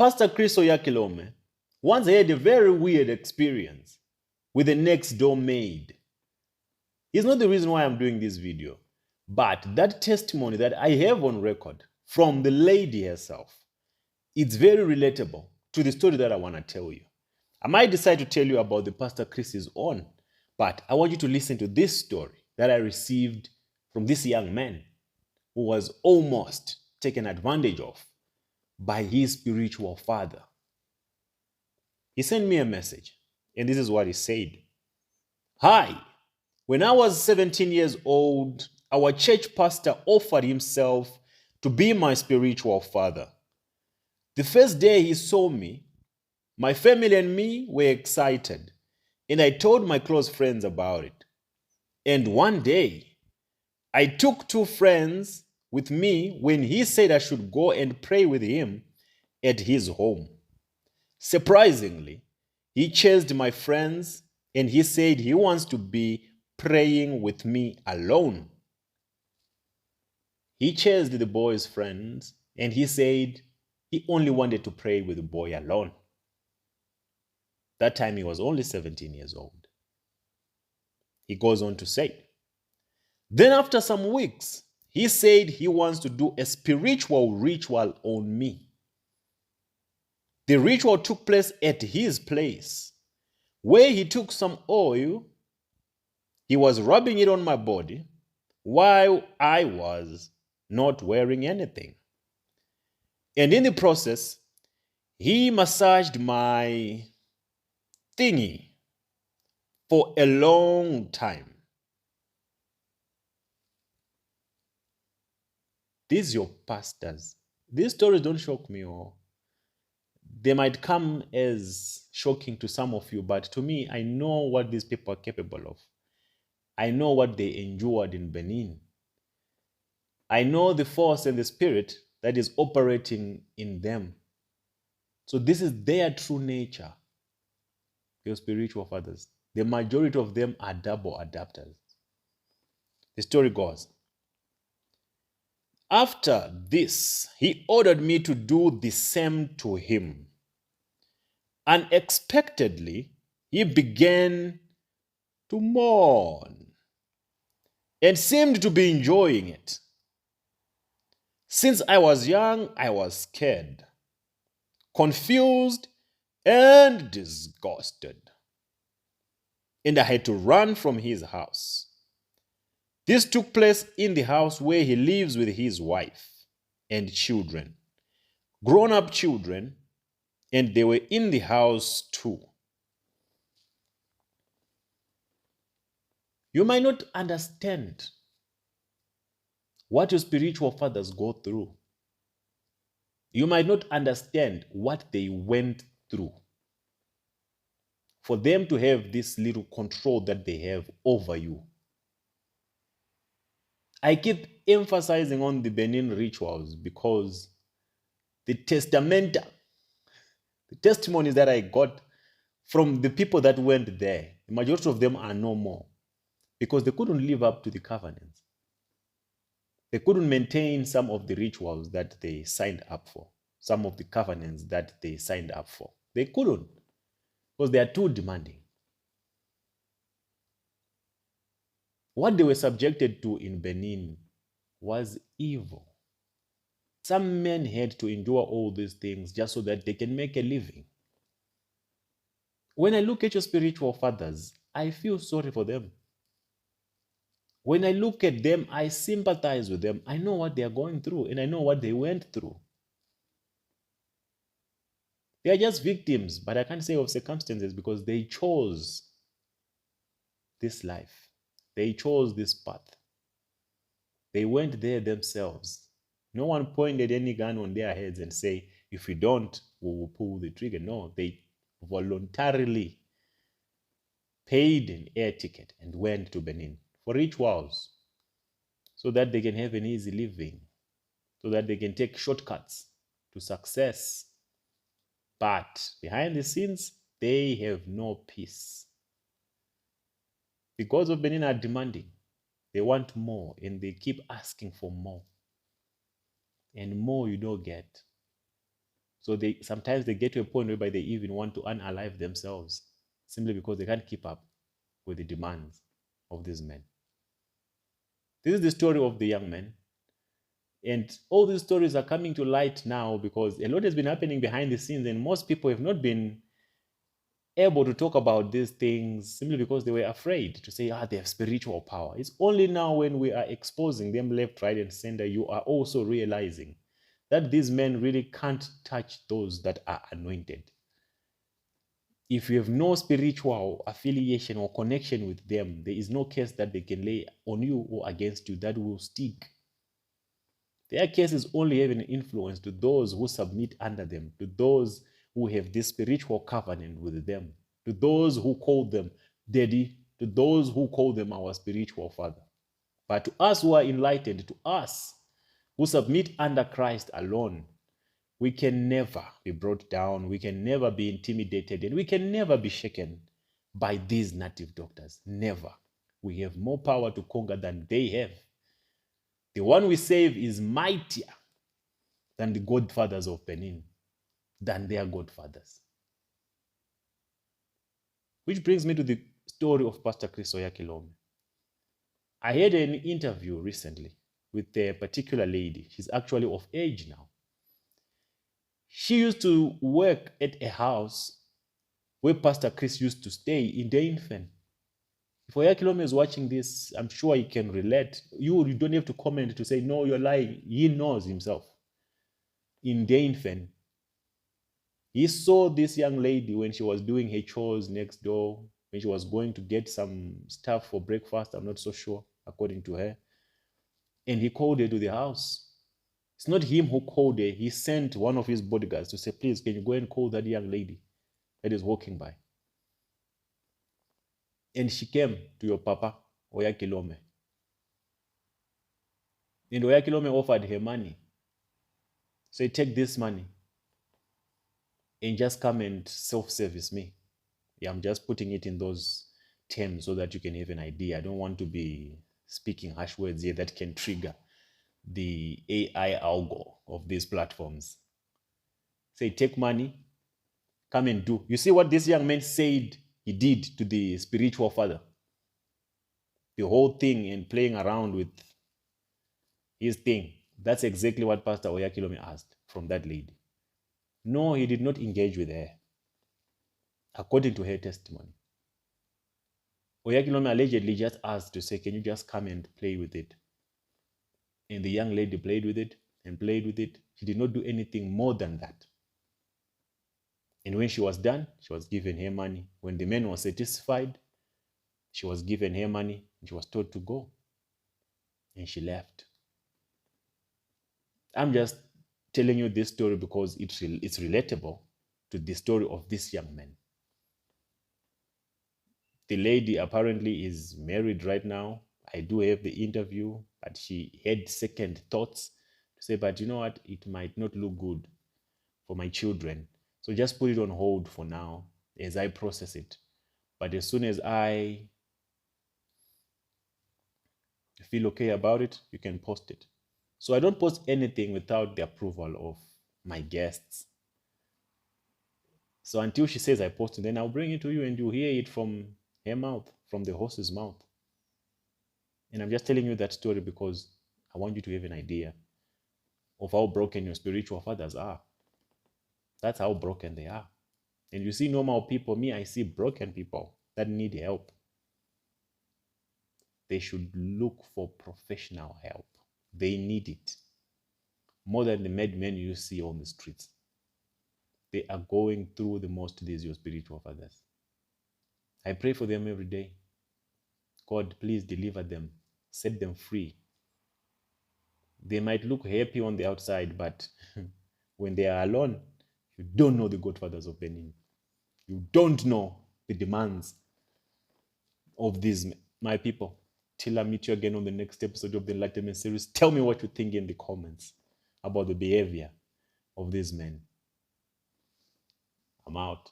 Pastor Chris Oyakilome once had a very weird experience with a next door maid. It's not the reason why I'm doing this video, but that testimony that I have on record from the lady herself, it's very relatable to the story that I want to tell you. I might decide to tell you about the Pastor Chris's own, but I want you to listen to this story that I received from this young man who was almost taken advantage of by his spiritual father. He sent me a message, and this is what he said. Hi, when I was 17 years old, our church pastor offered himself to be my spiritual father. The first day he saw me, my family and me were excited, and I told my close friends about it. And one day, I took two friends with me when he said I should go and pray with him at his home. Surprisingly, he chased my friends and he said he wants to be praying with me alone. He chased the boy's friends and he said he only wanted to pray with the boy alone. That time he was only 17 years old. He goes on to say, then after some weeks, he said he wants to do a spiritual ritual on me. The ritual took place at his place, where he took some oil, he was rubbing it on my body while I was not wearing anything. And in the process, he massaged my thingy for a long time. These your pastors. These stories don't shock me, or they might come as shocking to some of you, but to me, I know what these people are capable of. I know what they endured in Benin. I know the force and the spirit that is operating in them. So this is their true nature, your spiritual fathers. The majority of them are double adapters. The story goes, after this, he ordered me to do the same to him. Unexpectedly, he began to mourn and seemed to be enjoying it. Since I was young, I was scared, confused, and disgusted. And I had to run from his house. This took place in the house where he lives with his wife and children, grown-up children, and they were in the house too. You might not understand what your spiritual fathers go through. You might not understand what they went through for them to have this little control that they have over you. I keep emphasizing on the Benin rituals because the testimonies that I got from the people that went there, the majority of them are no more because they couldn't live up to the covenants. They couldn't maintain some of the rituals that they signed up for, some of the covenants that they signed up for. They couldn't because they are too demanding. What they were subjected to in Benin was evil. Some men had to endure all these things just so that they can make a living. When I look at your spiritual fathers, I feel sorry for them. When I look at them, I sympathize with them. I know what they are going through and I know what they went through. They are just victims, but I can't say of circumstances because they chose this life. They chose this path. They went there themselves. No one pointed any gun on their heads and say, if you don't, we will pull the trigger. No, they voluntarily paid an air ticket and went to Benin for rituals so that they can have an easy living, so that they can take shortcuts to success. But behind the scenes, they have no peace. The gods of Benin are demanding. They want more and they keep asking for more. And more you don't get. So sometimes they get to a point whereby they even want to unalive themselves simply because they can't keep up with the demands of these men. This is the story of the young men. And all these stories are coming to light now because a lot has been happening behind the scenes, and most people have not been able to talk about these things simply because they were afraid to say, they have spiritual power. It's only now when we are exposing them left, right, and center, you are also realizing that these men really can't touch those that are anointed. If you have no spiritual affiliation or connection with them, there is no case that they can lay on you or against you that will stick. Their cases only have an influence to those who submit under them, to those who have this spiritual covenant with them, to those who call them daddy, to those who call them our spiritual father. But to us who are enlightened, to us who submit under Christ alone, we can never be brought down, we can never be intimidated, and we can never be shaken by these native doctors. Never. We have more power to conquer than they have. The one we save is mightier than the godfathers of Benin, than their godfathers. Which brings me to the story of Pastor Chris Oyakilome. I had an interview recently with a particular lady. She's actually of age now. She used to work at a house where Pastor Chris used to stay in Benin. If Oyakilome is watching this, I'm sure he can relate. You don't have to comment to say, no, you're lying. He knows himself. In Benin, he saw this young lady when she was doing her chores next door, when she was going to get some stuff for breakfast. I'm not so sure, according to her. And he called her to the house. It's not him who called her. He sent one of his bodyguards to say, please, can you go and call that young lady that is walking by? And she came to your papa, Oyakilome. And Oyakilome offered her money. Say, take this money and just come and self-service me. Yeah, I'm just putting it in those terms so that you can have an idea. I don't want to be speaking harsh words here that can trigger the AI algo of these platforms. Say, take money, come and do. You see what this young man said he did to the spiritual father? The whole thing and playing around with his thing. That's exactly what Pastor Oyakilome asked from that lady. No, he did not engage with her, according to her testimony. Oyakilome allegedly just asked to say, can you just come and play with it? And the young lady played with it and played with it. She did not do anything more than that. And when she was done, she was given her money. When the man was satisfied, she was given her money and she was told to go. And she left. I'm just telling you this story because it's relatable to the story of this young man. The lady apparently is married right now. I do have the interview, but she had second thoughts to say, but you know what? It might not look good for my children. So just put it on hold for now as I process it. But as soon as I feel okay about it, you can post it. So I don't post anything without the approval of my guests. So until she says I post it, then I'll bring it to you and you'll hear it from her mouth, from the horse's mouth. And I'm just telling you that story because I want you to have an idea of how broken your spiritual fathers are. That's how broken they are. And you see normal people, me, I see broken people that need help. They should look for professional help. They need it. More than the madmen you see on the streets. They are going through the most, these your spiritual fathers. I pray for them every day. God, please deliver them. Set them free. They might look happy on the outside, but when they are alone, you don't know the godfathers of Benin. You don't know the demands of these, my people. Till I meet you again on the next episode of the Enlightenment series, tell me what you think in the comments about the behavior of these men. I'm out.